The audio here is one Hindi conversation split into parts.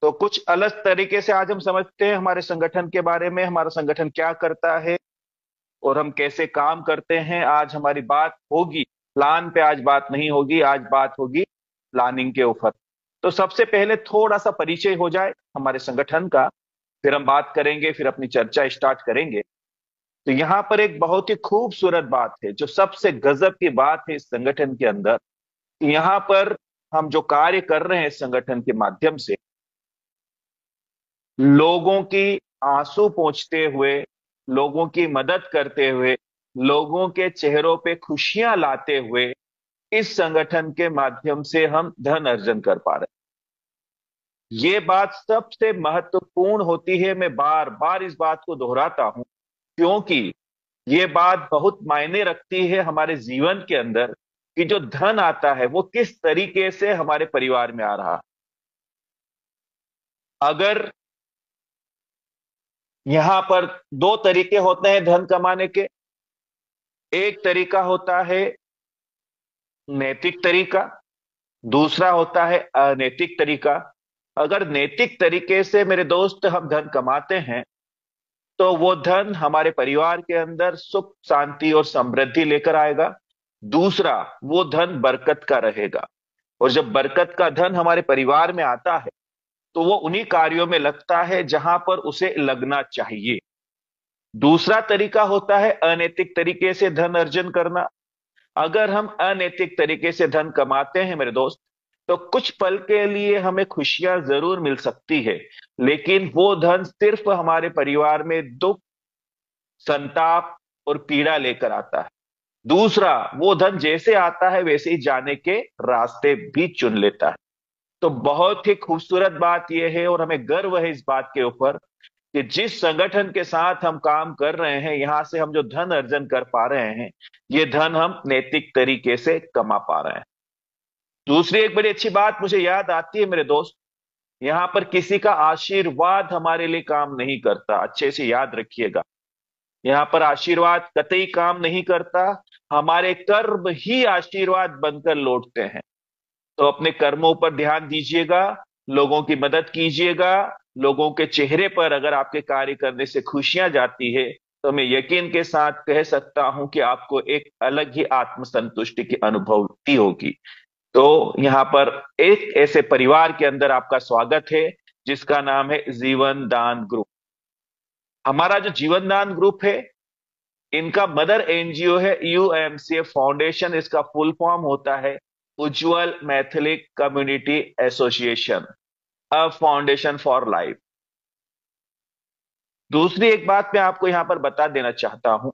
तो कुछ अलग तरीके से आज हम समझते हैं हमारे संगठन के बारे में, हमारा संगठन क्या करता है और हम कैसे काम करते हैं। आज हमारी बात होगी प्लान पे, आज बात नहीं होगी, आज बात होगी प्लानिंग के ऊपर। तो सबसे पहले थोड़ा सा परिचय हो जाए हमारे संगठन का, फिर हम बात करेंगे, फिर अपनी चर्चा स्टार्ट करेंगे। तो यहाँ पर एक बहुत ही खूबसूरत बात है, जो सबसे गजब की बात है इस संगठन के अंदर। यहाँ पर हम जो कार्य कर रहे हैं इस संगठन के माध्यम से, लोगों की आंसू पोंछते हुए, लोगों की मदद करते हुए, लोगों के चेहरों पे खुशियां लाते हुए, इस संगठन के माध्यम से हम धन अर्जन कर पा रहे हैं। ये बात सबसे महत्वपूर्ण होती है, मैं बार बार इस बात को दोहराता हूं, क्योंकि ये बात बहुत मायने रखती है हमारे जीवन के अंदर, कि जो धन आता है वो किस तरीके से हमारे परिवार में आ रहा है। अगर यहां पर दो तरीके होते हैं धन कमाने के, एक तरीका होता है नैतिक तरीका, दूसरा होता है अनैतिक तरीका। अगर नैतिक तरीके से मेरे दोस्त हम धन कमाते हैं, तो वो धन हमारे परिवार के अंदर सुख शांति और समृद्धि लेकर आएगा। दूसरा, वो धन बरकत का रहेगा। और जब बरकत का धन हमारे परिवार में आता है, तो वो उन्हीं कार्यों में लगता है जहां पर उसे लगना चाहिए। दूसरा तरीका होता है अनैतिक तरीके से धन अर्जन करना। अगर हम अनैतिक तरीके से धन कमाते हैं मेरे दोस्त, तो कुछ पल के लिए हमें खुशियां जरूर मिल सकती है, लेकिन वो धन सिर्फ हमारे परिवार में दुख, संताप और पीड़ा लेकर आता है। दूसरा, वो धन जैसे आता है वैसे ही जाने के रास्ते भी चुन लेता है। तो बहुत ही खूबसूरत बात यह है, और हमें गर्व है इस बात के ऊपर, कि जिस संगठन के साथ हम काम कर रहे हैं, यहां से हम जो धन अर्जन कर पा रहे हैं, ये धन हम नैतिक तरीके से कमा पा रहे हैं। दूसरी एक बड़ी अच्छी बात मुझे याद आती है मेरे दोस्त, यहां पर किसी का आशीर्वाद हमारे लिए काम नहीं करता, अच्छे से याद रखिएगा। यहाँ पर आशीर्वाद कतई काम नहीं करता, हमारे कर्म ही आशीर्वाद बनकर लौटते हैं। तो अपने कर्मों पर ध्यान दीजिएगा, लोगों की मदद कीजिएगा। लोगों के चेहरे पर अगर आपके कार्य करने से खुशियां जाती है, तो मैं यकीन के साथ कह सकता हूं कि आपको एक अलग ही आत्मसंतुष्टि की अनुभूति होगी। तो यहाँ पर एक ऐसे परिवार के अंदर आपका स्वागत है, जिसका नाम है जीवन दान ग्रुप। हमारा जो जीवन दान ग्रुप है, इनका मदर एनजीओ है यूएमसीए फाउंडेशन। इसका फुल फॉर्म होता है उज्जवल मैथिलिक community association, a foundation for life. दूसरी एक बात मैं आपको यहां पर बता देना चाहता हूं,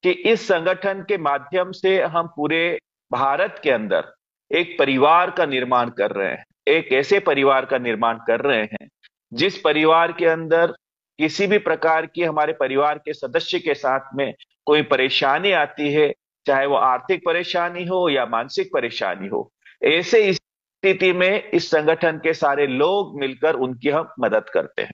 कि इस संगठन के माध्यम से हम पूरे भारत के अंदर एक परिवार का निर्माण कर रहे हैं। एक ऐसे परिवार का निर्माण कर रहे हैं, जिस परिवार के अंदर किसी भी प्रकार की हमारे परिवार के सदस्य के साथ में कोई परेशानी आती है, चाहे वो आर्थिक परेशानी हो या मानसिक परेशानी हो, ऐसे स्थिति में इस संगठन के सारे लोग मिलकर उनकी हम मदद करते हैं।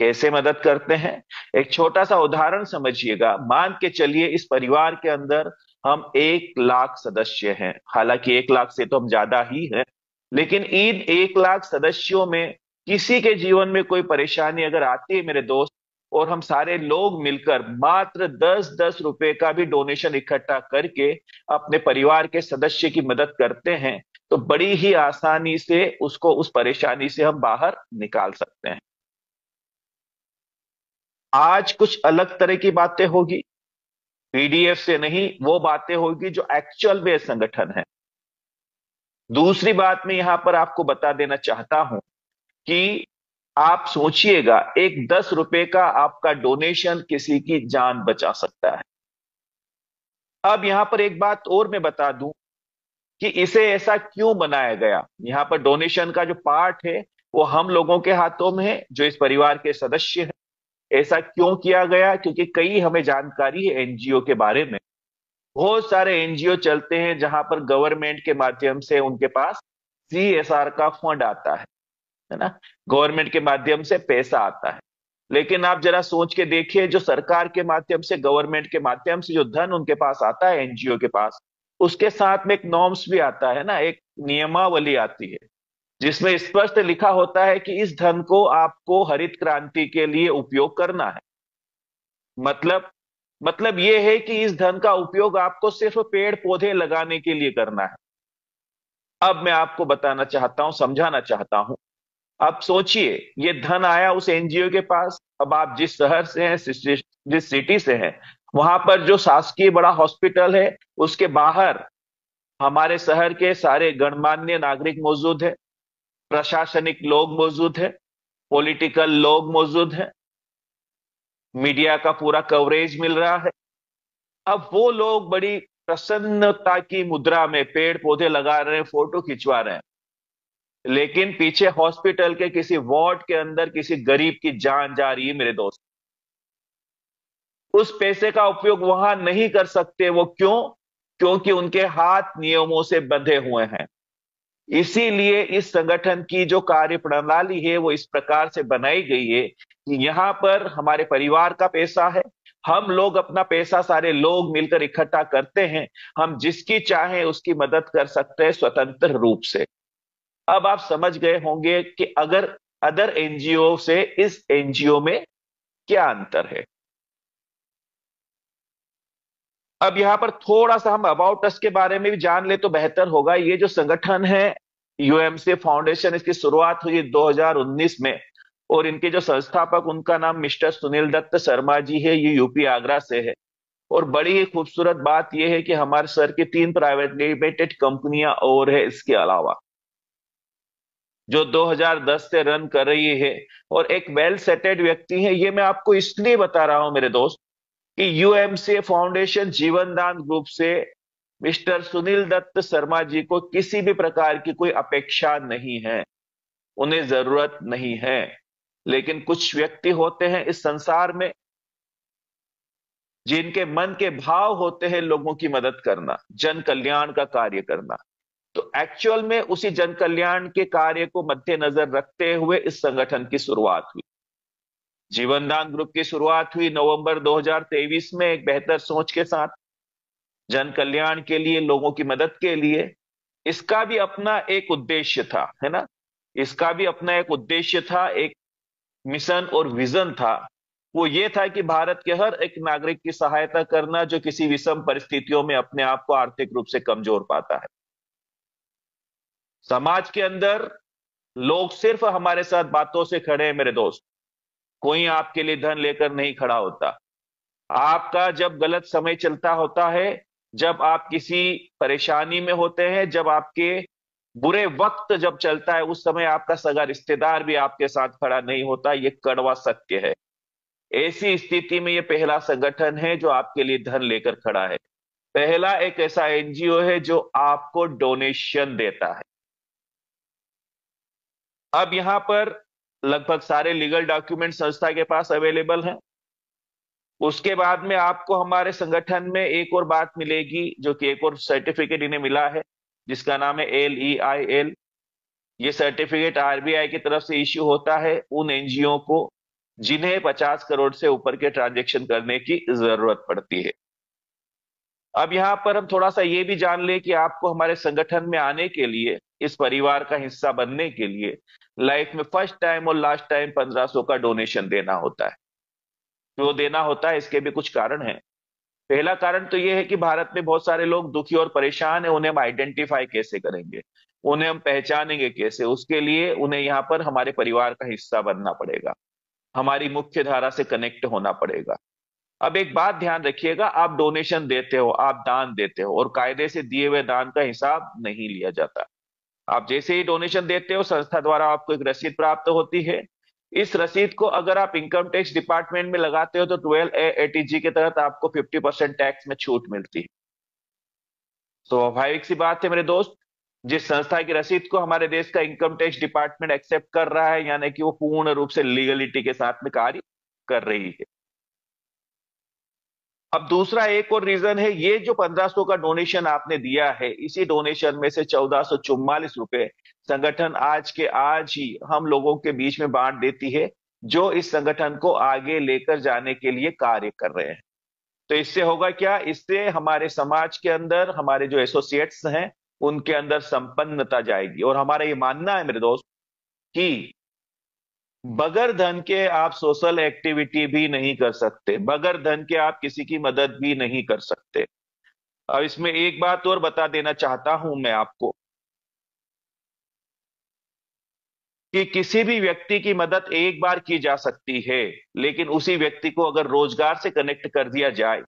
कैसे मदद करते हैं, एक छोटा सा उदाहरण समझिएगा। मान के चलिए इस परिवार के अंदर हम 1 लाख सदस्य हैं, हालांकि 1 लाख से तो हम ज्यादा ही हैं, लेकिन इन 1 लाख सदस्यों में किसी के जीवन में कोई परेशानी अगर आती है मेरे दोस्त, और हम सारे लोग मिलकर मात्र 10-10 रुपए का भी डोनेशन इकट्ठा करके अपने परिवार के सदस्य की मदद करते हैं, तो बड़ी ही आसानी से उसको, उस परेशानी से हम बाहर निकाल सकते हैं। आज कुछ अलग तरह की बातें होगी, पीडीएफ से नहीं, वो बातें होगी जो एक्चुअल में संगठन है। दूसरी बात मैं यहां पर आपको बता देना चाहता हूं, कि आप सोचिएगा, एक 10 रुपए का आपका डोनेशन किसी की जान बचा सकता है। अब यहां पर एक बात और मैं बता दूं, कि इसे ऐसा क्यों बनाया गया। यहां पर डोनेशन का जो पार्ट है, वो हम लोगों के हाथों में है, जो इस परिवार के सदस्य हैं। ऐसा क्यों किया गया, क्योंकि कई हमें जानकारी है एनजीओ के बारे में। बहुत सारे एनजीओ चलते हैं जहां पर गवर्नमेंट के माध्यम से उनके पास सीएसआर का फंड आता है ना, गवर्नमेंट के माध्यम से पैसा आता है। लेकिन आप जरा सोच के देखिए, जो सरकार के माध्यम से, गवर्नमेंट के माध्यम से जो धन उनके पास आता है एनजीओ के पास, उसके साथ में एक नॉर्म्स भी आता है ना, एक नियमावली आती है। जिसमें स्पष्ट लिखा होता है कि इस धन को आपको हरित क्रांति के लिए उपयोग करना है। मतलब मतलब ये है कि इस धन का उपयोग आपको सिर्फ पेड़ पौधे लगाने के लिए करना है। अब मैं आपको बताना चाहता हूं, समझाना चाहता हूं। अब सोचिए, ये धन आया उस एनजीओ के पास। अब आप जिस शहर से हैं, जिस सिटी से हैं, वहां पर जो शासकीय बड़ा हॉस्पिटल है, उसके बाहर हमारे शहर के सारे गणमान्य नागरिक मौजूद है, प्रशासनिक लोग मौजूद है, पॉलिटिकल लोग मौजूद हैं, मीडिया का पूरा कवरेज मिल रहा है। अब वो लोग बड़ी प्रसन्नता की मुद्रा में पेड़ पौधे लगा रहे हैं, फोटो खिंचवा रहे हैं, लेकिन पीछे हॉस्पिटल के किसी वार्ड के अंदर किसी गरीब की जान जा रही है मेरे दोस्त। उस पैसे का उपयोग वहां नहीं कर सकते। वो क्यों? क्योंकि उनके हाथ नियमों से बंधे हुए हैं। इसीलिए इस संगठन की जो कार्य प्रणाली है वो इस प्रकार से बनाई गई है कि यहां पर हमारे परिवार का पैसा है। हम लोग अपना पैसा सारे लोग मिलकर इकट्ठा करते हैं। हम जिसकी चाहें उसकी मदद कर सकते हैं स्वतंत्र रूप से। अब आप समझ गए होंगे कि अगर अदर एनजीओ से इस एनजीओ में क्या अंतर है। अब यहां पर थोड़ा सा हम अबाउट अस के बारे में भी जान ले तो बेहतर होगा। ये जो संगठन है यूएमसी फाउंडेशन, इसकी शुरुआत हुई 2019 में, और इनके जो संस्थापक, उनका नाम मिस्टर सुनील दत्त शर्मा जी है। ये यूपी आगरा से है। और बड़ी ही खूबसूरत बात यह है कि हमारे सर की 3 प्राइवेट लिमिटेड कंपनियां और है इसके अलावा, जो 2010 से रन कर रही है, और एक वेल सेटेड व्यक्ति है। ये मैं आपको इसलिए बता रहा हूं मेरे दोस्त कि यूएमसीए फाउंडेशन जीवन दान ग्रुप से मिस्टर सुनील दत्त शर्मा जी को किसी भी प्रकार की कोई अपेक्षा नहीं है, उन्हें जरूरत नहीं है। लेकिन कुछ व्यक्ति होते हैं इस संसार में जिनके मन के भाव होते हैं लोगों की मदद करना, जन कल्याण का कार्य करना। तो एक्चुअल में उसी जन कल्याण के कार्य को मद्देनजर रखते हुए इस संगठन की शुरुआत हुई। जीवनदान ग्रुप की शुरुआत हुई नवंबर 2023 में एक बेहतर सोच के साथ, जन कल्याण के लिए, लोगों की मदद के लिए। इसका भी अपना एक उद्देश्य था, है ना। इसका भी अपना एक उद्देश्य था, एक मिशन और विजन था। वो ये था कि भारत के हर एक नागरिक की सहायता करना जो किसी विषम परिस्थितियों में अपने आप को आर्थिक रूप से कमजोर पाता है। समाज के अंदर लोग सिर्फ हमारे साथ बातों से खड़े हैं मेरे दोस्त। कोई आपके लिए धन लेकर नहीं खड़ा होता। आपका जब गलत समय चलता होता है, जब आप किसी परेशानी में होते हैं, जब आपके बुरे वक्त जब चलता है, उस समय आपका सगा रिश्तेदार भी आपके साथ खड़ा नहीं होता। ये कड़वा सत्य है। ऐसी स्थिति में ये पहला संगठन है जो आपके लिए धन लेकर खड़ा है। पहला एक ऐसा एनजीओ है जो आपको डोनेशन देता है। अब यहां पर लगभग सारे लीगल डॉक्यूमेंट संस्था के पास अवेलेबल हैं। उसके बाद में आपको हमारे संगठन में एक और बात मिलेगी, जो कि एक और सर्टिफिकेट इन्हें मिला है, जिसका नाम है LEIL। ये सर्टिफिकेट आरबीआई की तरफ से इश्यू होता है उन एनजीओ को जिन्हें 50 करोड़ से ऊपर के ट्रांजैक्शन करने की जरूरत पड़ती है। अब यहां पर हम थोड़ा सा ये भी जान लें कि आपको हमारे संगठन में आने के लिए, इस परिवार का हिस्सा बनने के लिए, लाइफ में फर्स्ट टाइम और लास्ट टाइम 1500 का डोनेशन देना होता है। क्यों देना होता है, इसके भी कुछ कारण हैं। पहला कारण तो यह है कि भारत में बहुत सारे लोग दुखी और परेशान हैं। उन्हें हम आइडेंटिफाई कैसे करेंगे, उन्हें हम पहचानेंगे कैसे? उसके लिए उन्हें यहाँ पर हमारे परिवार का हिस्सा बनना पड़ेगा, हमारी मुख्य धारा से कनेक्ट होना पड़ेगा। अब एक बात ध्यान रखिएगा, आप डोनेशन देते हो, आप दान देते हो, और कायदे से दिए हुए दान का हिसाब नहीं लिया जाता। आप जैसे ही डोनेशन देते हो, संस्था द्वारा आपको एक रसीद प्राप्त होती है। इस रसीद को अगर आप इनकम टैक्स डिपार्टमेंट में लगाते हो तो 12A80G के तहत आपको 50% टैक्स में छूट मिलती है। स्वाभाविक सी बात है मेरे दोस्त, जिस संस्था की रसीद को हमारे देश का इनकम टैक्स डिपार्टमेंट एक्सेप्ट कर रहा है, यानी कि वो पूर्ण रूप से लीगलिटी के साथ में कार्य कर रही है। अब दूसरा एक और रीजन है, ये जो 1500 का डोनेशन आपने दिया है, इसी डोनेशन में से 1444 रुपए संगठन आज के आज ही हम लोगों के बीच में बांट देती है, जो इस संगठन को आगे लेकर जाने के लिए कार्य कर रहे हैं। तो इससे होगा क्या? इससे हमारे समाज के अंदर हमारे जो एसोसिएट्स हैं उनके अंदर संपन्नता जाएगी। और हमारा ये मानना है मेरे दोस्त कि बगैर धन के आप सोशल एक्टिविटी भी नहीं कर सकते, बगैर धन के आप किसी की मदद भी नहीं कर सकते। अब इसमें एक बात और बता देना चाहता हूं मैं आपको कि किसी भी व्यक्ति की मदद एक बार की जा सकती है, लेकिन उसी व्यक्ति को अगर रोजगार से कनेक्ट कर दिया जाए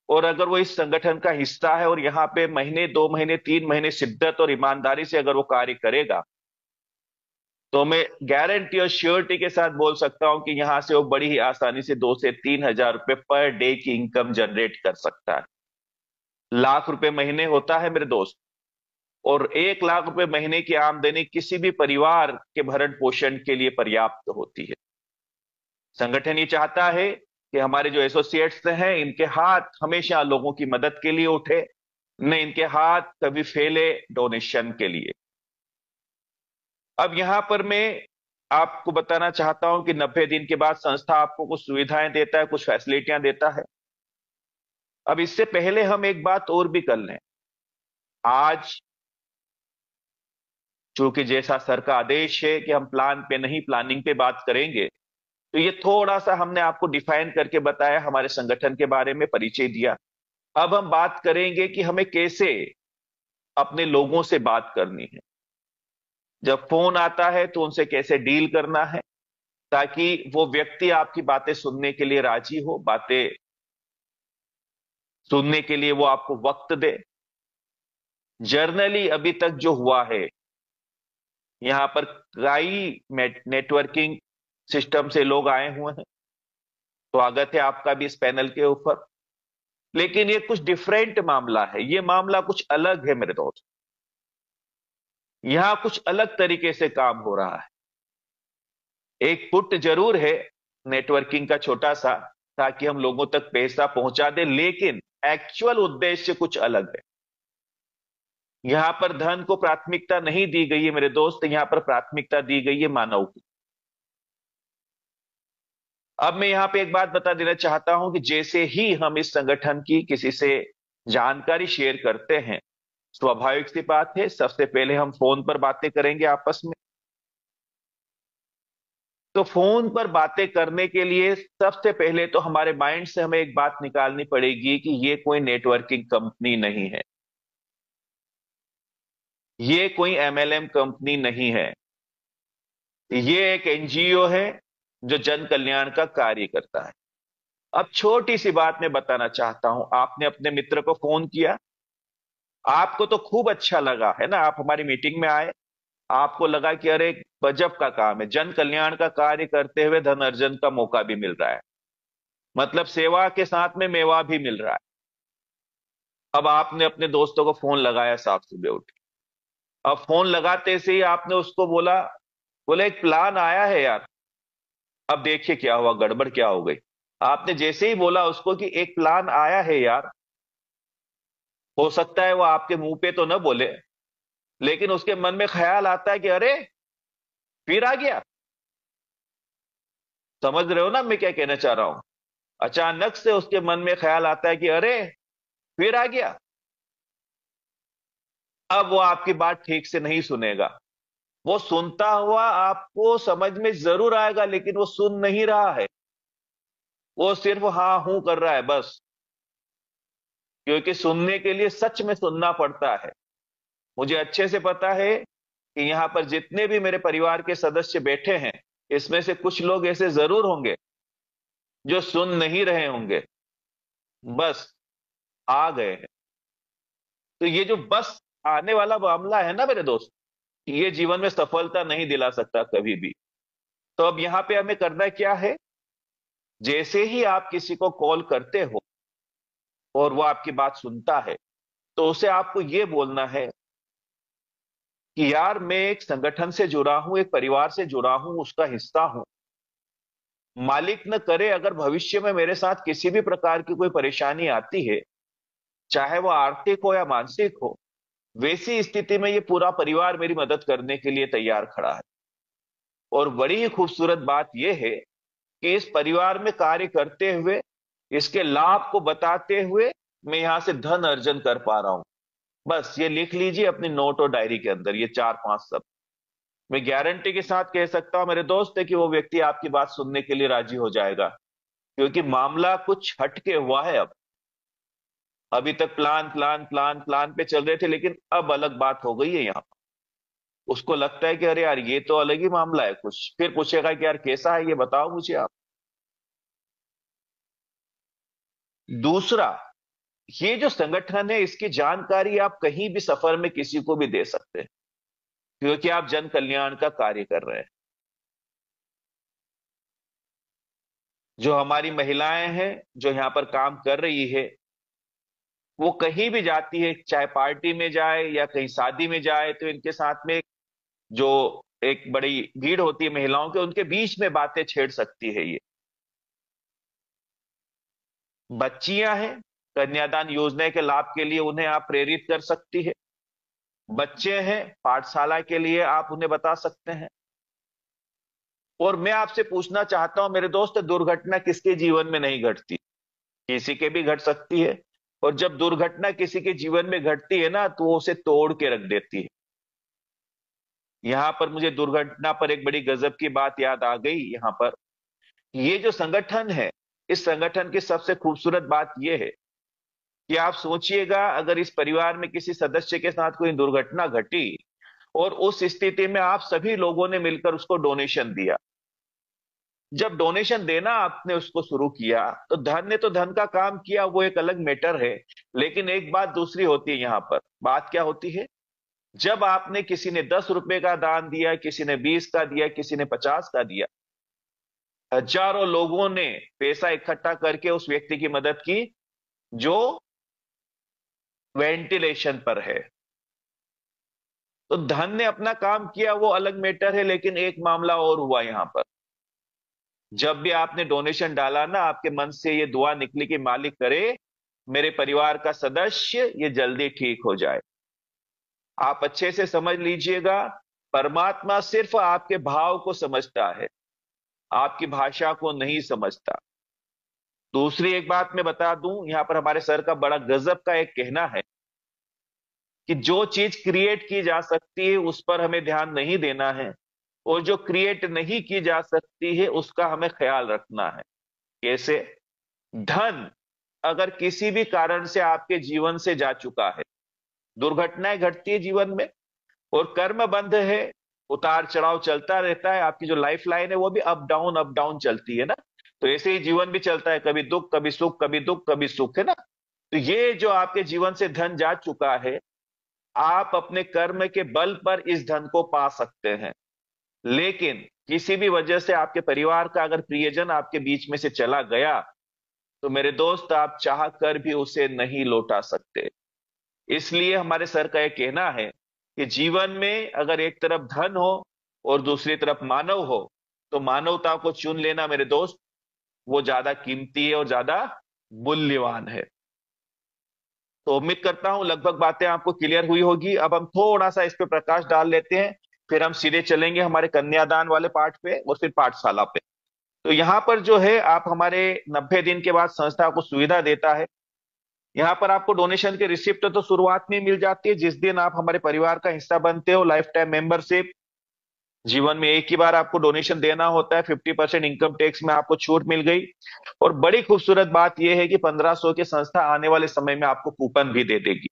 और अगर वो इस संगठन का हिस्सा है और यहाँ पे महीने 2 महीने 3 महीने शिद्दत और ईमानदारी से अगर वो कार्य करेगा, तो मैं गारंटी और श्योरिटी के साथ बोल सकता हूं कि यहां से वो बड़ी ही आसानी से 2 से 3 हजार रुपए पर डे की इनकम जनरेट कर सकता है। लाख रुपए महीने होता है मेरे दोस्त, और 1 लाख रुपए महीने की आमदनी किसी भी परिवार के भरण पोषण के लिए पर्याप्त होती है। संगठन ये चाहता है कि हमारे जो एसोसिएट्स हैं इनके हाथ हमेशा लोगों की मदद के लिए उठे, न इनके हाथ कभी फैले डोनेशन के लिए। अब यहां पर मैं आपको बताना चाहता हूं कि 90 दिन के बाद संस्था आपको कुछ सुविधाएं देता है, कुछ फैसिलिटियां देता है। अब इससे पहले हम एक बात और भी कर लें। आज चूंकि जैसा सर का आदेश है कि हम प्लान पे नहीं प्लानिंग पे बात करेंगे, तो ये थोड़ा सा हमने आपको डिफाइन करके बताया, हमारे संगठन के बारे में परिचय दिया। अब हम बात करेंगे कि हमें कैसे अपने लोगों से बात करनी है। जब फोन आता है तो उनसे कैसे डील करना है ताकि वो व्यक्ति आपकी बातें सुनने के लिए राजी हो, बातें सुनने के लिए वो आपको वक्त दे। जर्नली अभी तक जो हुआ है, यहां पर कई नेटवर्किंग सिस्टम से लोग आए हुए हैं, स्वागत है आपका भी इस पैनल के ऊपर। लेकिन ये कुछ डिफरेंट मामला है, ये मामला कुछ अलग है मेरे दोस्त। यहां कुछ अलग तरीके से काम हो रहा है। एक पुट जरूर है नेटवर्किंग का छोटा सा, ताकि हम लोगों तक पैसा पहुंचा दे, लेकिन एक्चुअल उद्देश्य कुछ अलग है। यहां पर धन को प्राथमिकता नहीं दी गई है मेरे दोस्त, यहां पर प्राथमिकता दी गई है मानव को। अब मैं यहां पे एक बात बता देना चाहता हूं कि जैसे ही हम इस संगठन की किसी से जानकारी शेयर करते हैं, स्वाभाविक सी बात है सबसे पहले हम फोन पर बातें करेंगे आपस में। तो फोन पर बातें करने के लिए सबसे पहले तो हमारे माइंड से हमें एक बात निकालनी पड़ेगी कि ये कोई नेटवर्किंग कंपनी नहीं है, ये कोई एमएलएम कंपनी नहीं है, ये एक एनजीओ है जो जन कल्याण का कार्य करता है। अब छोटी सी बात मैं बताना चाहता हूं। आपने अपने मित्र को फोन किया, आपको तो खूब अच्छा लगा है ना, आप हमारी मीटिंग में आए, आपको लगा कि अरे गजब का काम है, जन कल्याण का कार्य करते हुए धन अर्जन का मौका भी मिल रहा है, मतलब सेवा के साथ में मेवा भी मिल रहा है। अब आपने अपने दोस्तों को फोन लगाया साफ सुबह उठ के। अब फोन लगाते से ही आपने उसको बोला, बोले एक प्लान आया है यार। अब देखिए क्या हुआ, गड़बड़ क्या हो गई। आपने जैसे ही बोला उसको कि एक प्लान आया है यार, हो सकता है वो आपके मुंह पे तो न बोले, लेकिन उसके मन में ख्याल आता है कि अरे फिर आ गया। समझ रहे हो ना मैं क्या कहना चाह रहा हूं। अचानक से उसके मन में ख्याल आता है कि अरे फिर आ गया। अब वो आपकी बात ठीक से नहीं सुनेगा, वो सुनता हुआ आपको समझ में जरूर आएगा, लेकिन वो सुन नहीं रहा है, वो सिर्फ हाँ हूं कर रहा है बस। क्योंकि सुनने के लिए सच में सुनना पड़ता है। मुझे अच्छे से पता है कि यहां पर जितने भी मेरे परिवार के सदस्य बैठे हैं, इसमें से कुछ लोग ऐसे जरूर होंगे जो सुन नहीं रहे होंगे, बस आ गए हैं। तो ये जो बस आने वाला मामला है ना मेरे दोस्त, ये जीवन में सफलता नहीं दिला सकता कभी भी। तो अब यहां पे हमें करना क्या है, जैसे ही आप किसी को कॉल करते हो और वो आपकी बात सुनता है, तो उसे आपको ये बोलना है कि यार मैं एक संगठन से जुड़ा हूं, एक परिवार से जुड़ा हूं, उसका हिस्सा हूं। मालिक न करे अगर भविष्य में मेरे साथ किसी भी प्रकार की कोई परेशानी आती है, चाहे वो आर्थिक हो या मानसिक हो, वैसी स्थिति में ये पूरा परिवार मेरी मदद करने के लिए तैयार खड़ा है। और बड़ी ही खूबसूरत बात यह है कि इस परिवार में कार्य करते हुए, इसके लाभ को बताते हुए मैं यहां से धन अर्जन कर पा रहा हूं। बस ये लिख लीजिए अपनी नोट और डायरी के अंदर, ये 4-5 शब्द। मैं गारंटी के साथ कह सकता हूं मेरे दोस्त है कि वो व्यक्ति आपकी बात सुनने के लिए राजी हो जाएगा, क्योंकि मामला कुछ हटके हुआ है अब। अभी तक प्लान प्लान प्लान प्लान पे चल रहे थे, लेकिन अब अलग बात हो गई है यहाँ। उसको लगता है कि अरे यार ये तो अलग ही मामला है कुछ, फिर पूछेगा कि यार कैसा है ये बताओ मुझे आप। दूसरा, ये जो संगठन है इसकी जानकारी आप कहीं भी सफर में किसी को भी दे सकते हैं, क्योंकि आप जन कल्याण का कार्य कर रहे हैं। जो हमारी महिलाएं हैं जो यहाँ पर काम कर रही है, वो कहीं भी जाती है, चाहे पार्टी में जाए या कहीं शादी में जाए, तो इनके साथ में जो एक बड़ी भीड़ होती है महिलाओं के, उनके बीच में बातें छेड़ सकती है ये। बच्चियां हैं, कन्यादान योजना के लाभ के लिए उन्हें आप प्रेरित कर सकती है। बच्चे हैं, पाठशाला के लिए आप उन्हें बता सकते हैं। और मैं आपसे पूछना चाहता हूं मेरे दोस्त, दुर्घटना किसके जीवन में नहीं घटती? किसी के भी घट सकती है। और जब दुर्घटना किसी के जीवन में घटती है ना, तो वो उसे तोड़ के रख देती है। यहां पर मुझे दुर्घटना पर एक बड़ी गजब की बात याद आ गई। यहां पर ये जो संगठन है, इस संगठन की सबसे खूबसूरत बात यह है कि आप सोचिएगा, अगर इस परिवार में किसी सदस्य के साथ कोई दुर्घटना घटी और उस स्थिति में आप सभी लोगों ने मिलकर उसको डोनेशन दिया। जब डोनेशन देना आपने उसको शुरू किया, तो धन ने तो धन का काम किया, वो एक अलग मैटर है। लेकिन एक बात दूसरी होती है यहां पर। बात क्या होती है? जब आपने, किसी ने 10 रुपए का दान दिया, किसी ने 20 का दिया, किसी ने 50 का दिया, हजारों लोगों ने पैसा इकट्ठा करके उस व्यक्ति की मदद की जो वेंटिलेशन पर है। तो धन ने अपना काम किया, वो अलग मैटर है। लेकिन एक मामला और हुआ यहां पर। जब भी आपने डोनेशन डाला ना, आपके मन से ये दुआ निकली कि मालिक करे मेरे परिवार का सदस्य ये जल्दी ठीक हो जाए। आप अच्छे से समझ लीजिएगा, परमात्मा सिर्फ आपके भाव को समझता है, आपकी भाषा को नहीं समझता। दूसरी एक बात मैं बता दूं, यहां पर हमारे सर का बड़ा गजब का एक कहना है कि जो चीज क्रिएट की जा सकती है उस पर हमें ध्यान नहीं देना है, और जो क्रिएट नहीं की जा सकती है उसका हमें ख्याल रखना है। कैसे? धन अगर किसी भी कारण से आपके जीवन से जा चुका है, दुर्घटनाएं घटती है जीवन में, और कर्म बंध है, उतार चढ़ाव चलता रहता है, आपकी जो लाइफ लाइन है वो भी अप डाउन चलती है ना। तो ऐसे ही जीवन भी चलता है, कभी दुख कभी सुख, कभी दुख कभी सुख, है ना। तो ये जो आपके जीवन से धन जा चुका है, आप अपने कर्म के बल पर इस धन को पा सकते हैं। लेकिन किसी भी वजह से आपके परिवार का अगर प्रियजन आपके बीच में से चला गया, तो मेरे दोस्त आप चाह कर भी उसे नहीं लौटा सकते। इसलिए हमारे सर का यह कहना है कि जीवन में अगर एक तरफ धन हो और दूसरी तरफ मानव हो, तो मानवता को चुन लेना मेरे दोस्त, वो ज्यादा कीमती है और ज्यादा मूल्यवान है। तो उम्मीद करता हूं लगभग बातें आपको क्लियर हुई होगी। अब हम थोड़ा सा इस पे प्रकाश डाल लेते हैं, फिर हम सीधे चलेंगे हमारे कन्यादान वाले पार्ट पे और फिर पाठशाला पे। तो यहाँ पर जो है, आप हमारे 90 दिन के बाद संस्था को सुविधा देता है। यहाँ पर आपको डोनेशन की रिसिप्ट तो शुरुआत में मिल जाती है, जिस दिन आप हमारे परिवार का हिस्सा बनते हो, लाइफ टाइम मेंबरशिप। जीवन में एक ही बार आपको डोनेशन देना होता है, 50% इनकम टैक्स में आपको छूट मिल गई। और बड़ी खूबसूरत बात यह है कि 1500 की संस्था आने वाले समय में आपको कूपन भी दे देगी।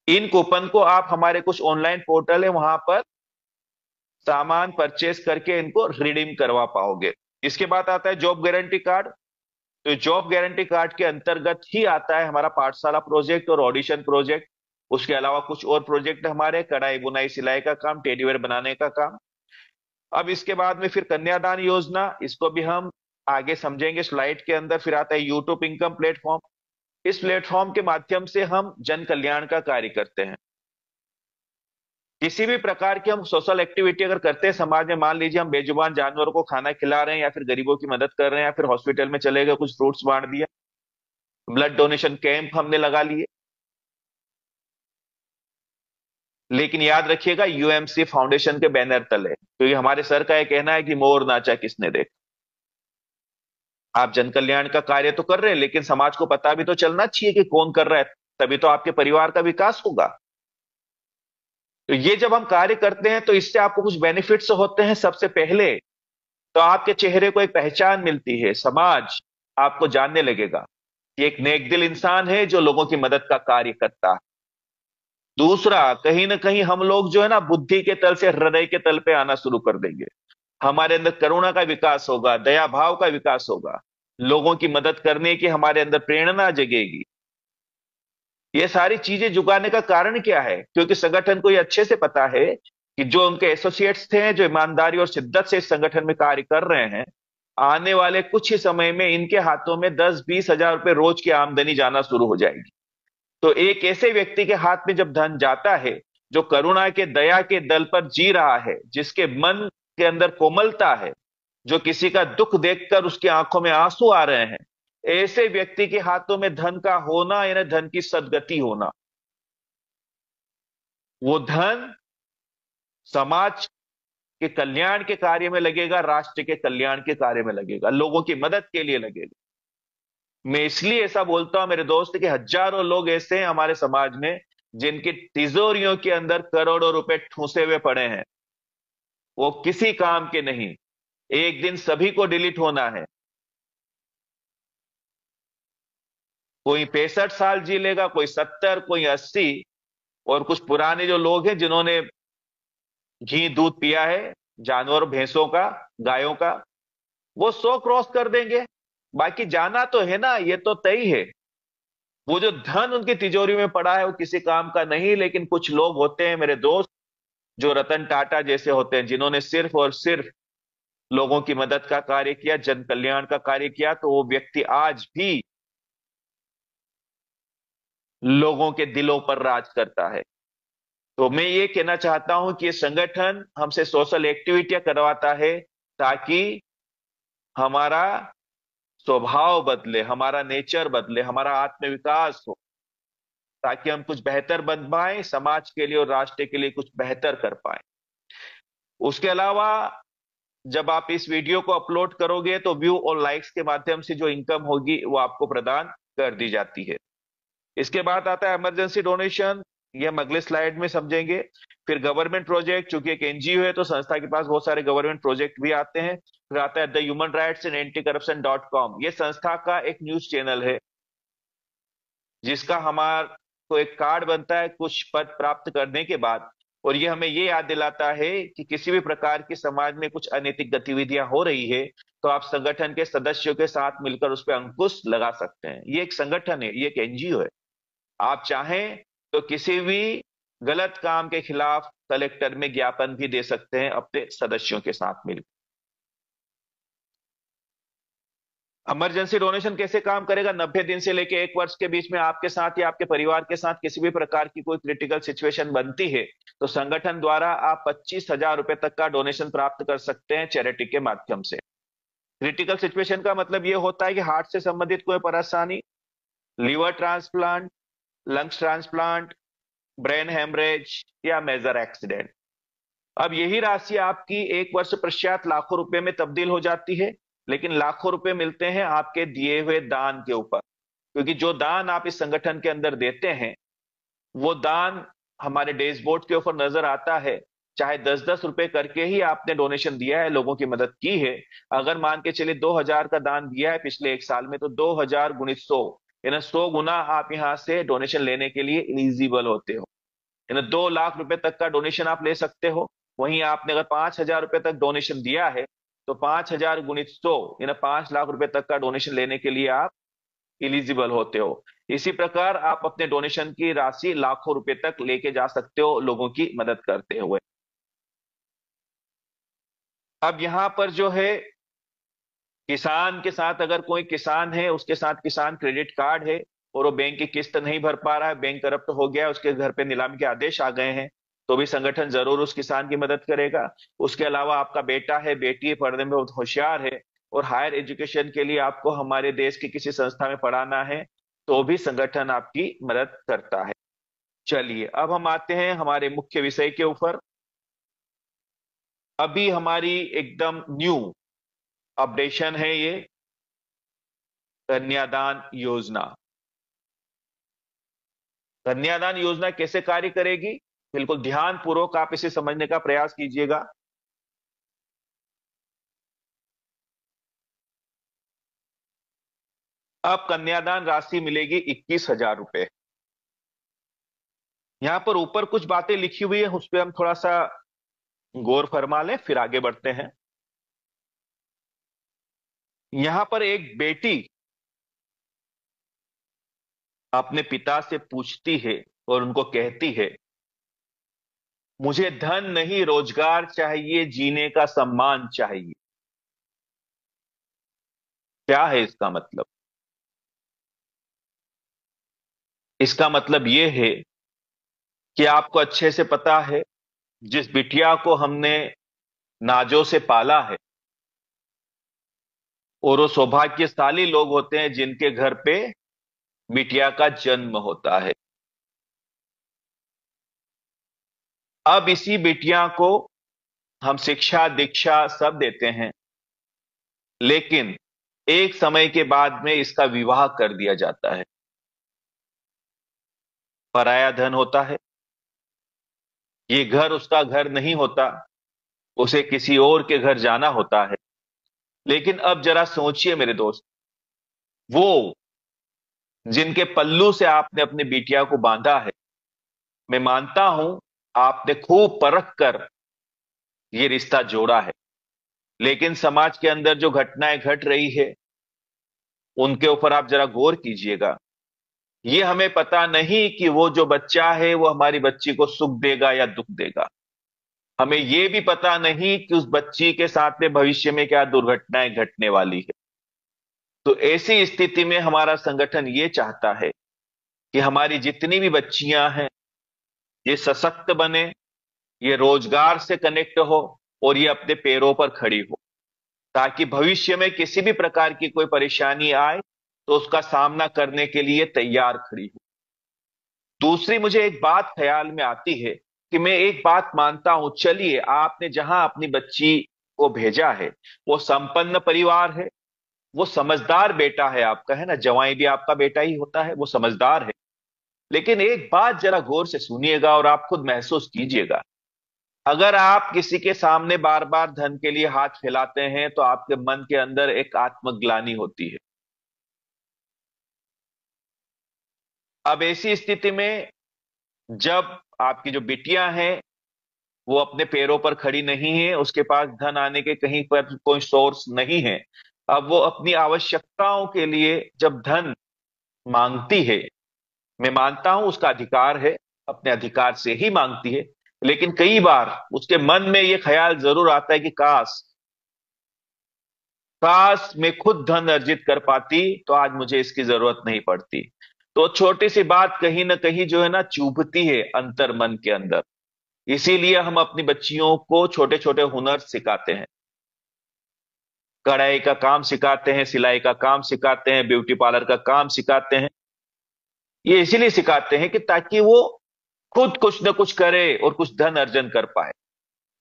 इन कूपन को आप हमारे कुछ ऑनलाइन पोर्टल है वहां पर सामान परचेस करके इनको रिडीम करवा पाओगे। इसके बाद आता है जॉब गारंटी कार्ड। तो जॉब गारंटी कार्ड के अंतर्गत ही आता है हमारा पाठशाला प्रोजेक्ट और ऑडिशन प्रोजेक्ट। उसके अलावा कुछ और प्रोजेक्ट हमारे, कढ़ाई बुनाई सिलाई का काम, टेडीवेयर बनाने का काम। अब इसके बाद में फिर कन्यादान योजना, इसको भी हम आगे समझेंगे स्लाइड के अंदर। फिर आता है यूट्यूब इनकम प्लेटफॉर्म। इस प्लेटफॉर्म के माध्यम से हम जन कल्याण का कार्य करते हैं। किसी भी प्रकार की हम सोशल एक्टिविटी अगर करते हैं समाज में, मान लीजिए हम बेजुबान जानवरों को खाना खिला रहे हैं, या फिर गरीबों की मदद कर रहे हैं, या फिर हॉस्पिटल में चले गए कुछ फ्रूट्स बांट दिया, ब्लड डोनेशन कैंप हमने लगा लिए। लेकिन याद रखिएगा यूएमसी फाउंडेशन के बैनर तले, क्योंकि हमारे सर का यह कहना है कि मोर नाचा किसने देखा। आप जन कल्याण का कार्य तो कर रहे हैं, लेकिन समाज को पता भी तो चलना चाहिए कि कौन कर रहा है। तभी तो आपके परिवार का विकास होगा। तो ये जब हम कार्य करते हैं तो इससे आपको कुछ बेनिफिट्स होते हैं। सबसे पहले तो आपके चेहरे को एक पहचान मिलती है, समाज आपको जानने लगेगा कि एक नेक दिल इंसान है जो लोगों की मदद का कार्य करता है। दूसरा, कहीं ना कहीं हम लोग जो है ना, बुद्धि के तल से हृदय के तल पे आना शुरू कर देंगे। हमारे अंदर करुणा का विकास होगा, दया भाव का विकास होगा, लोगों की मदद करने की हमारे अंदर प्रेरणा जगेगी। ये सारी चीजें जुगाने का कारण क्या है? क्योंकि संगठन को ये अच्छे से पता है कि जो उनके एसोसिएट्स थे, जो ईमानदारी और शिद्दत से इस संगठन में कार्य कर रहे हैं, आने वाले कुछ ही समय में इनके हाथों में 10-20 हजार रुपए रोज की आमदनी जाना शुरू हो जाएगी। तो एक ऐसे व्यक्ति के हाथ में जब धन जाता है, जो करुणा के दया के दल पर जी रहा है, जिसके मन के अंदर कोमलता है, जो किसी का दुख देखकर उसकी आंखों में आंसू आ रहे हैं, ऐसे व्यक्ति के हाथों में धन का होना यानी धन की सदगति होना, वो धन समाज के कल्याण के कार्य में लगेगा, राष्ट्र के कल्याण के कार्य में लगेगा, लोगों की मदद के लिए लगेगा। मैं इसलिए ऐसा बोलता हूं मेरे दोस्त कि हजारों लोग ऐसे हैं हमारे समाज में जिनकी तिजोरियों के अंदर करोड़ों रुपए ठूसे हुए पड़े हैं, वो किसी काम के नहीं। एक दिन सभी को डिलीट होना है। कोई 65 साल जी लेगा, कोई 70, कोई 80, और कुछ पुराने जो लोग हैं जिन्होंने घी दूध पिया है जानवर भैंसों का, गायों का, वो 100 क्रॉस कर देंगे। बाकी जाना तो है ना, ये तो तय है। वो जो धन उनकी तिजोरी में पड़ा है वो किसी काम का नहीं। लेकिन कुछ लोग होते हैं मेरे दोस्त, जो रतन टाटा जैसे होते हैं, जिन्होंने सिर्फ और सिर्फ लोगों की मदद का कार्य किया, जन कल्याण का कार्य किया, तो वो व्यक्ति आज भी लोगों के दिलों पर राज करता है। तो मैं ये कहना चाहता हूं कि ये संगठन हमसे सोशल एक्टिविटियां करवाता है ताकि हमारा स्वभाव बदले, हमारा नेचर बदले, हमारा आत्मविकास हो, ताकि हम कुछ बेहतर बन पाए, समाज के लिए और राष्ट्र के लिए कुछ बेहतर कर पाए। उसके अलावा जब आप इस वीडियो को अपलोड करोगे तो व्यू और लाइक्स के माध्यम से जो इनकम होगी वो आपको प्रदान कर दी जाती है। इसके बाद आता है इमरजेंसी डोनेशन, ये हम अगले स्लाइड में समझेंगे। फिर गवर्नमेंट प्रोजेक्ट, चूंकि एक एनजीओ है तो संस्था के पास बहुत सारे गवर्नमेंट प्रोजेक्ट भी आते हैं। फिर आता है the human rights and anti corruption .com, ये संस्था का एक न्यूज चैनल है जिसका हमार को एक कार्ड बनता है कुछ पद प्राप्त करने के बाद, और ये हमें ये याद दिलाता है कि किसी भी प्रकार की समाज में कुछ अनैतिक गतिविधियां हो रही है तो आप संगठन के सदस्यों के साथ मिलकर उस पर अंकुश लगा सकते हैं। ये एक संगठन है, ये एक एनजीओ है। आप चाहें तो किसी भी गलत काम के खिलाफ कलेक्टर में ज्ञापन भी दे सकते हैं अपने सदस्यों के साथ मिलकर। इमरजेंसी डोनेशन कैसे काम करेगा? 90 दिन से लेकर 1 वर्ष के बीच में आपके साथ या आपके परिवार के साथ किसी भी प्रकार की कोई क्रिटिकल सिचुएशन बनती है तो संगठन द्वारा आप 25,000 रुपए तक का डोनेशन प्राप्त कर सकते हैं चैरिटी के माध्यम से। क्रिटिकल सिचुएशन का मतलब यह होता है कि हार्ट से संबंधित कोई परेशानी, liver transplant, lungs transplant, brain haemorrhage या मेजर एक्सीडेंट। अब यही राशि आपकी 1 वर्ष पश्चात लाखों रुपए में तब्दील हो जाती है, लेकिन लाखों रुपए मिलते हैं आपके दिए हुए दान के ऊपर। क्योंकि जो दान आप इस संगठन के अंदर देते हैं वो दान हमारे डैशबोर्ड के ऊपर नजर आता है। चाहे 10-10 रुपए करके ही आपने डोनेशन दिया है, लोगों की मदद की है। अगर मान के चलिए 2,000 का दान दिया है पिछले 1 साल में, तो 2,000 गुणित 100 यानी 100 गुना आप यहाँ से डोनेशन लेने के लिए एलिजिबल होते हो। यानी 2 लाख रुपए तक का डोनेशन आप ले सकते हो। वहीं आपने अगर 5,000 रुपए तक डोनेशन दिया है तो 5,000 गुणित 100 यानी 5 लाख रुपए तक का डोनेशन लेने के लिए आप एलिजिबल होते हो। इसी प्रकार आप अपने डोनेशन की राशि लाखों रुपए तक लेके जा सकते हो लोगों की मदद करते हुए। अब यहां पर जो है, किसान के साथ अगर कोई किसान है, उसके साथ किसान क्रेडिट कार्ड है और वो बैंक की किस्त नहीं भर पा रहा है, बैंक करप्ट हो गया है, उसके घर पे नीलामी के आदेश आ गए हैं, तो भी संगठन जरूर उस किसान की मदद करेगा। उसके अलावा आपका बेटा है, बेटी है, पढ़ने में बहुत होशियार है और हायर एजुकेशन के लिए आपको हमारे देश की किसी संस्था में पढ़ाना है, तो भी संगठन आपकी मदद करता है। चलिए अब हम आते हैं हमारे मुख्य विषय के ऊपर। अभी हमारी एकदम न्यू अपडेशन है, ये कन्यादान योजना। कन्यादान योजना कैसे कार्य करेगी, बिल्कुल ध्यान पूर्वक आप इसे समझने का प्रयास कीजिएगा। अब कन्यादान राशि मिलेगी 21,000 रुपए। यहां पर ऊपर कुछ बातें लिखी हुई है, उस पर हम थोड़ा सा गौर फरमा लें, फिर आगे बढ़ते हैं। यहां पर एक बेटी अपने पिता से पूछती है और उनको कहती है, मुझे धन नहीं रोजगार चाहिए, जीने का सम्मान चाहिए। क्या है इसका मतलब? इसका मतलब यह है कि आपको अच्छे से पता है, जिस बिटिया को हमने नाजों से पाला है, और वो सौभाग्यशाली लोग होते हैं जिनके घर पे बिटिया का जन्म होता है। अब इसी बिटिया को हम शिक्षा दीक्षा सब देते हैं, लेकिन एक समय के बाद में इसका विवाह कर दिया जाता है। पराया धन होता है, ये घर उसका घर नहीं होता, उसे किसी और के घर जाना होता है। लेकिन अब जरा सोचिए मेरे दोस्त, वो जिनके पल्लू से आपने अपनी बिटिया को बांधा है, मैं मानता हूं आपने खूब परख कर ये रिश्ता जोड़ा है, लेकिन समाज के अंदर जो घटनाएं घट रही है उनके ऊपर आप जरा गौर कीजिएगा। ये हमें पता नहीं कि वो जो बच्चा है वो हमारी बच्ची को सुख देगा या दुख देगा। हमें ये भी पता नहीं कि उस बच्ची के साथ में भविष्य में क्या दुर्घटनाएं घटने वाली है। तो ऐसी स्थिति में हमारा संगठन ये चाहता है कि हमारी जितनी भी बच्चियां हैं ये सशक्त बने, ये रोजगार से कनेक्ट हो, और ये अपने पैरों पर खड़ी हो, ताकि भविष्य में किसी भी प्रकार की कोई परेशानी आए तो उसका सामना करने के लिए तैयार खड़ी हो। दूसरी मुझे एक बात ख्याल में आती है कि मैं एक बात मानता हूं, चलिए आपने जहां अपनी बच्ची को भेजा है वो संपन्न परिवार है, वो समझदार बेटा है आपका, है ना, जवाई भी आपका बेटा ही होता है, वो समझदार है। लेकिन एक बात जरा गौर से सुनिएगा और आप खुद महसूस कीजिएगा, अगर आप किसी के सामने बार बार धन के लिए हाथ फैलाते हैं तो आपके मन के अंदर एक आत्मग्लानि होती है। अब ऐसी स्थिति में जब आपकी जो बिटियां हैं वो अपने पैरों पर खड़ी नहीं है, उसके पास धन आने के कहीं पर कोई सोर्स नहीं है, अब वो अपनी आवश्यकताओं के लिए जब धन मांगती है, मैं मानता हूं उसका अधिकार है, अपने अधिकार से ही मांगती है, लेकिन कई बार उसके मन में ये ख्याल जरूर आता है कि काश काश मैं खुद धन अर्जित कर पाती तो आज मुझे इसकी जरूरत नहीं पड़ती। तो छोटी सी बात कहीं ना कहीं जो है ना चुभती है अंतर मन के अंदर। इसीलिए हम अपनी बच्चियों को छोटे छोटे हुनर सिखाते हैं, कढ़ाई का काम सिखाते हैं, सिलाई का काम सिखाते हैं, ब्यूटी पार्लर का काम सिखाते हैं। ये इसीलिए सिखाते हैं कि ताकि वो खुद कुछ न कुछ करे और कुछ धन अर्जन कर पाए।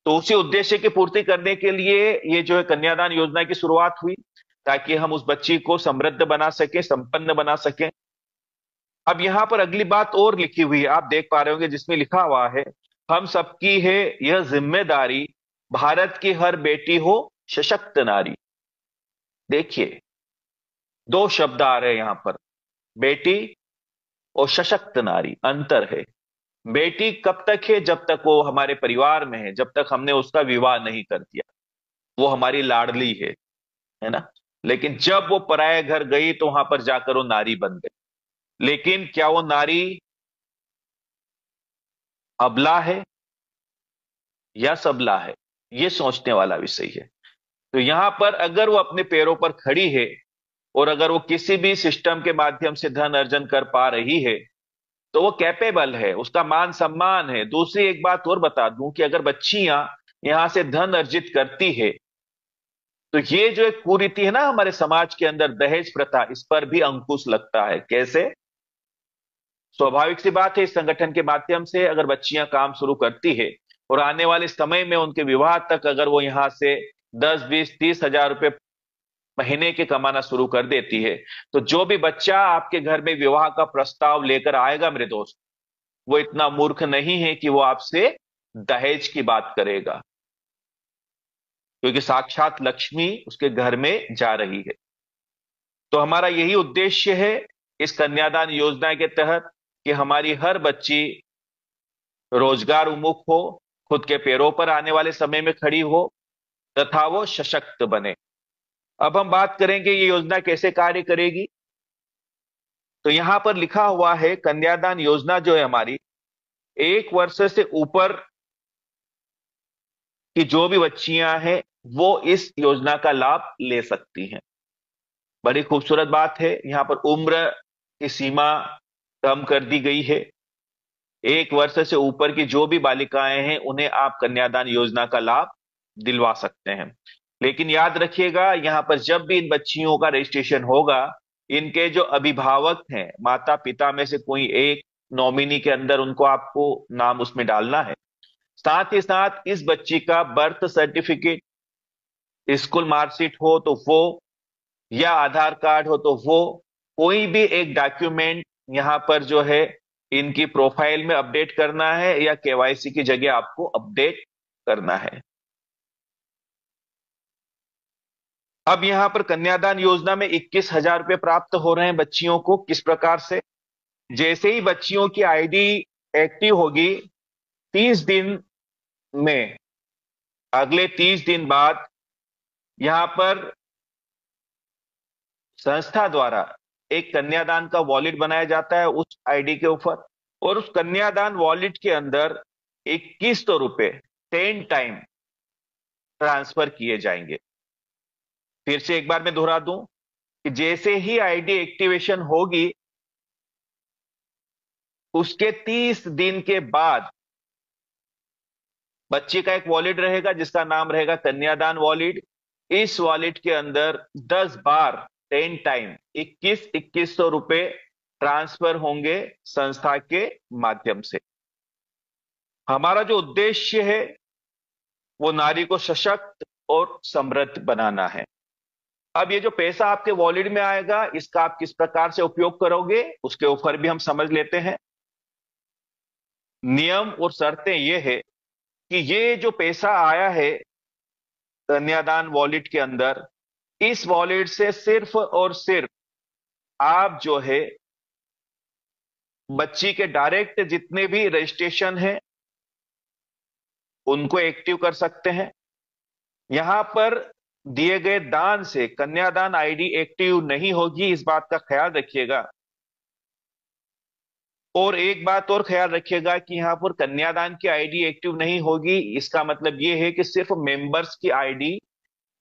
तो उसी उद्देश्य की पूर्ति करने के लिए ये जो है कन्यादान योजना की शुरुआत हुई, ताकि हम उस बच्ची को समृद्ध बना सके, संपन्न बना सके। अब यहां पर अगली बात और लिखी हुई है, आप देख पा रहे होंगे, जिसमें लिखा हुआ है, हम सबकी है यह जिम्मेदारी, भारत की हर बेटी हो सशक्त नारी। देखिए, दो शब्द आ रहे हैं यहां पर, बेटी और सशक्त नारी, अंतर है। बेटी कब तक है? जब तक वो हमारे परिवार में है, जब तक हमने उसका विवाह नहीं कर दिया, वो हमारी लाडली है ना। लेकिन जब वो पराये घर गई तो वहां पर जाकर वो नारी बन गई। लेकिन क्या वो नारी अबला है या सबला है, ये सोचने वाला विषय है। तो यहां पर अगर वो अपने पैरों पर खड़ी है और अगर वो किसी भी सिस्टम के माध्यम से धन अर्जन कर पा रही है तो वो कैपेबल है, उसका मान सम्मान है। दूसरी एक बात और बता दूं कि अगर बच्चियां यहां से धन अर्जित करती है तो ये जो एक कुरीति है ना हमारे समाज के अंदर, दहेज प्रथा, इस पर भी अंकुश लगता है। कैसे? स्वाभाविक सी बात है, इस संगठन के माध्यम से अगर बच्चियां काम शुरू करती है और आने वाले समय में उनके विवाह तक अगर वो यहां से 10, 20, 30 हजार रुपए महीने के कमाना शुरू कर देती है, तो जो भी बच्चा आपके घर में विवाह का प्रस्ताव लेकर आएगा मेरे दोस्त, वो इतना मूर्ख नहीं है कि वो आपसे दहेज की बात करेगा, क्योंकि साक्षात लक्ष्मी उसके घर में जा रही है। तो हमारा यही उद्देश्य है इस कन्यादान योजना के तहत, कि हमारी हर बच्ची रोजगार उन्मुख हो, खुद के पैरों पर आने वाले समय में खड़ी हो, तथा वो सशक्त बने। अब हम बात करेंगे ये योजना कैसे कार्य करेगी। तो यहां पर लिखा हुआ है, कन्यादान योजना जो है हमारी, 1 वर्ष से ऊपर की जो भी बच्चियां हैं वो इस योजना का लाभ ले सकती हैं। बड़ी खूबसूरत बात है, यहां पर उम्र की सीमा कम कर दी गई है। 1 वर्ष से ऊपर की जो भी बालिकाएं हैं उन्हें आप कन्यादान योजना का लाभ दिलवा सकते हैं। लेकिन याद रखिएगा, यहां पर जब भी इन बच्चियों का रजिस्ट्रेशन होगा, इनके जो अभिभावक हैं, माता पिता में से कोई एक नॉमिनी के अंदर उनको आपको नाम उसमें डालना है। साथ ही साथ इस बच्ची का बर्थ सर्टिफिकेट, स्कूल मार्कशीट हो तो वो, या आधार कार्ड हो तो वो, कोई भी एक डॉक्यूमेंट यहां पर जो है इनकी प्रोफाइल में अपडेट करना है, या केवाईसी की जगह आपको अपडेट करना है। अब यहां पर कन्यादान योजना में 21,000 रुपये प्राप्त हो रहे हैं बच्चियों को। किस प्रकार से? जैसे ही बच्चियों की आईडी एक्टिव होगी, 30 दिन में, अगले 30 दिन बाद यहां पर संस्था द्वारा एक कन्यादान का वॉलेट बनाया जाता है उस आईडी के ऊपर, और उस कन्यादान वॉलेट के अंदर 2100 रुपये 10 टाइम ट्रांसफर किए जाएंगे। फिर से एक बार मैं दोहरा दूं कि जैसे ही आईडी एक्टिवेशन होगी, उसके 30 दिन के बाद बच्चे का एक वॉलेट रहेगा जिसका नाम रहेगा कन्यादान वॉलेट। इस वॉलेट के अंदर 10 बार 10 टाइम 21,2100 रुपये ट्रांसफर होंगे संस्था के माध्यम से। हमारा जो उद्देश्य है वो नारी को सशक्त और समृद्ध बनाना है। अब ये जो पैसा आपके वॉलेट में आएगा, इसका आप किस प्रकार से उपयोग करोगे उसके ऊपर भी हम समझ लेते हैं। नियम और शर्तें ये है कि ये जो पैसा आया है कन्यादान वॉलेट के अंदर, इस वॉलेट से सिर्फ और सिर्फ आप जो है बच्ची के डायरेक्ट जितने भी रजिस्ट्रेशन हैं उनको एक्टिव कर सकते हैं। यहां पर दिए गए दान से कन्यादान आईडी एक्टिव नहीं होगी, इस बात का ख्याल रखिएगा। और एक बात और ख्याल रखिएगा कि यहां पर कन्यादान की आईडी एक्टिव नहीं होगी, इसका मतलब यह है कि सिर्फ मेंबर्स की आईडी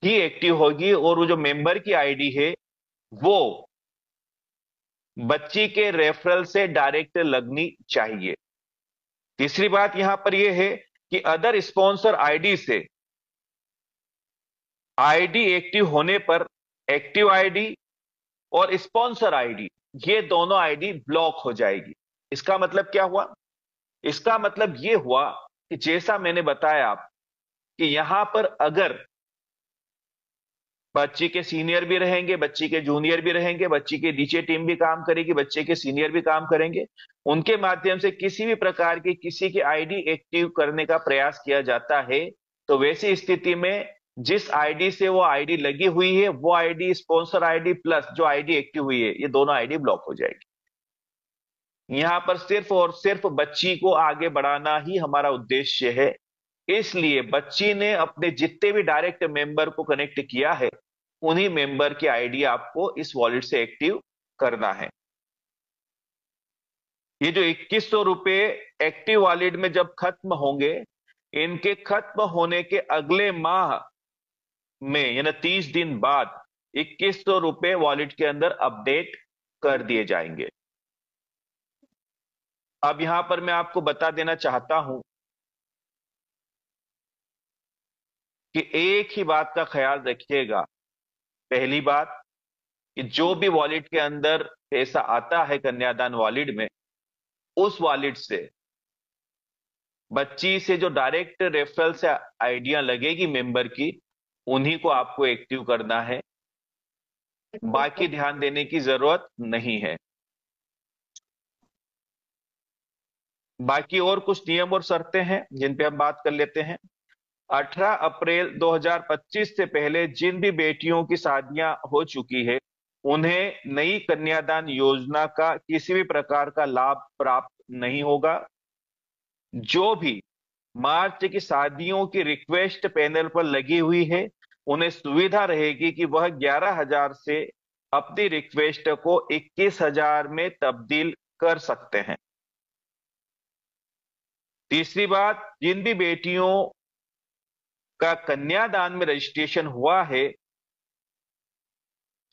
ही एक्टिव होगी, और वो जो मेंबर की आईडी है वो बच्ची के रेफरल से डायरेक्ट लगनी चाहिए। तीसरी बात यहां पर यह है कि अदर स्पॉन्सर आईडी से आईडी एक्टिव होने पर एक्टिव आईडी और स्पॉन्सर आईडी, ये दोनों आईडी ब्लॉक हो जाएगी। इसका मतलब क्या हुआ? इसका मतलब यह हुआ कि जैसा मैंने बताया आप, कि यहां पर अगर बच्ची के सीनियर भी रहेंगे, बच्ची के जूनियर भी रहेंगे, बच्ची के नीचे टीम भी काम करेगी, बच्चे के सीनियर भी काम करेंगे, उनके माध्यम से किसी भी प्रकार की किसी की आईडी एक्टिव करने का प्रयास किया जाता है, तो वैसी स्थिति में जिस आईडी से वो आईडी लगी हुई है, वो आईडी, स्पॉन्सर आईडी प्लस जो आईडी एक्टिव हुई है, ये दोनों आईडी ब्लॉक हो जाएगी। यहां पर सिर्फ और सिर्फ बच्ची को आगे बढ़ाना ही हमारा उद्देश्य है। इसलिए बच्ची ने अपने जितने भी डायरेक्ट मेंबर को कनेक्ट किया है, उन्हीं मेंबर की आईडी आपको इस वॉलेट से एक्टिव करना है। ये जो 2100 रुपये एक्टिव वॉलेट में जब खत्म होंगे, इनके खत्म होने के अगले माह में, यानी 30 दिन बाद, 2100 रुपये वॉलेट के अंदर अपडेट कर दिए जाएंगे। अब यहां पर मैं आपको बता देना चाहता हूं कि एक ही बात का ख्याल रखिएगा। पहली बात कि जो भी वॉलेट के अंदर पैसा आता है कन्यादान वॉलेट में, उस वॉलेट से बच्ची से जो डायरेक्ट रेफरल से आइडिया लगेगी मेंबर की, उन्हीं को आपको एक्टिव करना है, बाकी ध्यान देने की जरूरत नहीं है। बाकी और कुछ नियम और शर्तें हैं जिन पे हम बात कर लेते हैं। 18 अप्रैल 2025 से पहले जिन भी बेटियों की शादियां हो चुकी है, उन्हें नई कन्यादान योजना का किसी भी प्रकार का लाभ प्राप्त नहीं होगा। जो भी मार्च की शादियों की रिक्वेस्ट पैनल पर लगी हुई है, उन्हें सुविधा रहेगी कि वह 11,000 से अपनी रिक्वेस्ट को 21,000 में तब्दील कर सकते हैं। तीसरी बात, जिन भी बेटियों का कन्यादान में रजिस्ट्रेशन हुआ है,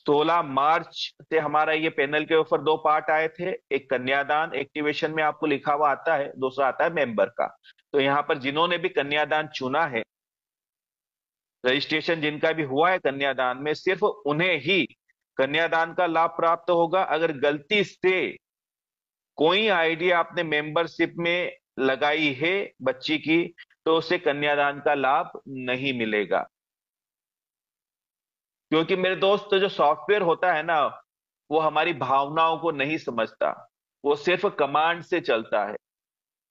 16 मार्च से हमारा ये पैनल के ऊपर दो पार्ट आए थे। एक कन्यादान एक्टिवेशन में आपको लिखा हुआ आता है, दूसरा आता है मेंबर का। तो यहाँ पर जिन्होंने भी कन्यादान चुना है, रजिस्ट्रेशन जिनका भी हुआ है कन्यादान में, सिर्फ उन्हें ही कन्यादान का लाभ प्राप्त होगा। अगर गलती से कोई आईडी आपने मेंबरशिप में लगाई है बच्ची की, तो उसे कन्यादान का लाभ नहीं मिलेगा। क्योंकि मेरे दोस्त, जो सॉफ्टवेयर होता है ना, वो हमारी भावनाओं को नहीं समझता, वो सिर्फ कमांड से चलता है।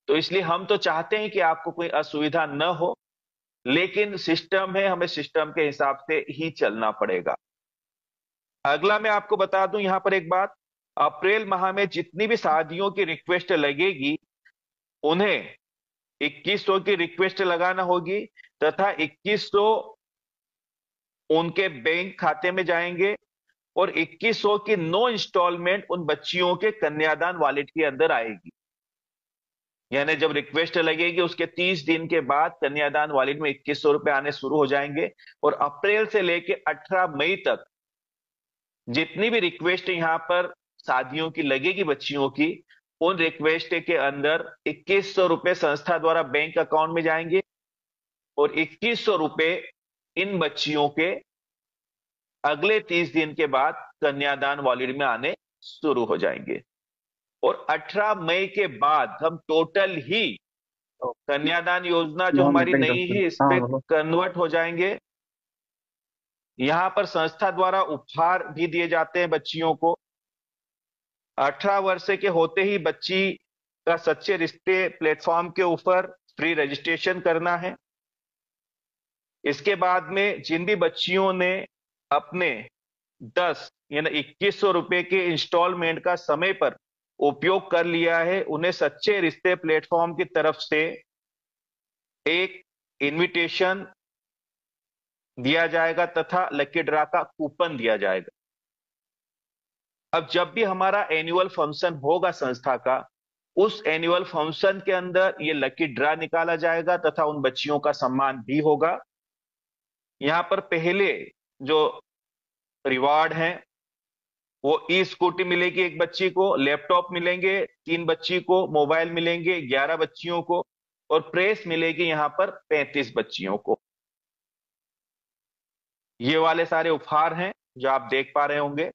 तो इसलिए हम तो चाहते हैं कि आपको कोई असुविधा न हो, लेकिन सिस्टम है, हमें सिस्टम के हिसाब से ही चलना पड़ेगा। अगला मैं आपको बता दूं यहां पर एक बात, अप्रैल माह में जितनी भी शादियों की रिक्वेस्ट लगेगी, उन्हें 2100 की रिक्वेस्ट लगाना होगी, तथा 2100 उनके बैंक खाते में जाएंगे, और 2100 की 9 इंस्टॉलमेंट उन बच्चियों के कन्यादान वॉलेट के अंदर आएगी। यानी जब रिक्वेस्ट लगेगी उसके 30 दिन के बाद कन्यादान वॉलेट में 2100 रुपए आने शुरू हो जाएंगे। और अप्रैल से लेके 18 मई तक जितनी भी रिक्वेस्ट यहां पर शादियों की लगेगी बच्चियों की, उन रिक्वेस्ट के अंदर 2100 रुपए संस्था द्वारा बैंक अकाउंट में जाएंगे, और 2100 रुपए इन बच्चियों के अगले 30 दिन के बाद कन्यादान वॉलेट में आने शुरू हो जाएंगे। और 18 मई के बाद हम टोटल ही कन्यादान योजना जो हमारी नई है, इस हाँ पे बोलो। कन्वर्ट हो जाएंगे। यहां पर संस्था द्वारा उपहार भी दिए जाते हैं बच्चियों को। 18 वर्ष के होते ही बच्ची का सच्चे रिश्ते प्लेटफॉर्म के ऊपर फ्री रजिस्ट्रेशन करना है। इसके बाद में जिन भी बच्चियों ने अपने 10 यानी 2100 रुपए के इंस्टॉलमेंट का समय पर उपयोग कर लिया है, उन्हें सच्चे रिश्ते प्लेटफॉर्म की तरफ से एक इनविटेशन दिया जाएगा तथा लकी ड्रा का कूपन दिया जाएगा। अब जब भी हमारा एनुअल फंक्शन होगा संस्था का, उस एनुअल फंक्शन के अंदर ये लकी ड्रा निकाला जाएगा तथा उन बच्चियों का सम्मान भी होगा। यहां पर पहले जो रिवार्ड है, वो ई स्कूटी मिलेगी एक बच्ची को, लैपटॉप मिलेंगे 3 बच्ची को, मोबाइल मिलेंगे 11 बच्चियों को, और प्रेस मिलेगी यहां पर 35 बच्चियों को। ये वाले सारे उपहार हैं जो आप देख पा रहे होंगे।